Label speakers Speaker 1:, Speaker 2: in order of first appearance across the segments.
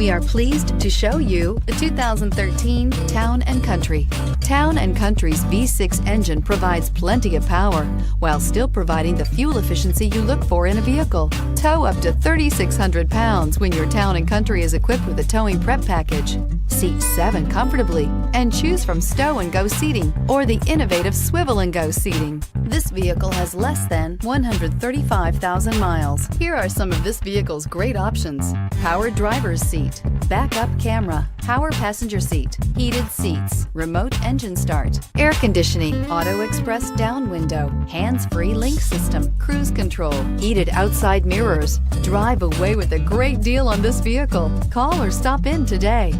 Speaker 1: We are pleased to show you the 2013 Town & Country. Town & Country's V6 engine provides plenty of power while still providing the fuel efficiency you look for in a vehicle. Tow up to 3,600 pounds when your Town & Country is equipped with a towing prep package. Seat 7 comfortably and choose from stow and go seating or the innovative swivel and go seating. This vehicle has less than 135,000 miles. Here are some of this vehicle's great options: power driver's seat, backup camera, power passenger seat, heated seats, remote engine start, air conditioning, auto express down window, hands-free link system, cruise control, heated outside mirrors. Drive away with a great deal on this vehicle. Call or stop in today.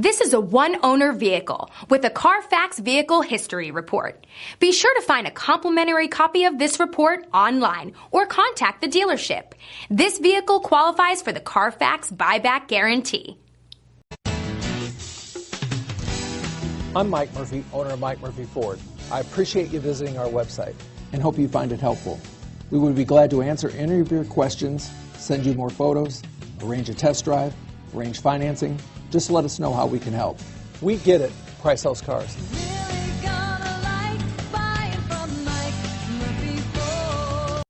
Speaker 2: This is a one-owner vehicle with a Carfax Vehicle History Report. Be sure to find a complimentary copy of this report online or contact the dealership. This vehicle qualifies for the Carfax Buyback Guarantee.
Speaker 3: I'm Mike Murphy, owner of Mike Murphy Ford. I appreciate you visiting our website and hope you find it helpful. We would be glad to answer any of your questions, send you more photos, arrange a test drive, arrange financing. Just let us know how we can help. We get it. Price sells cars.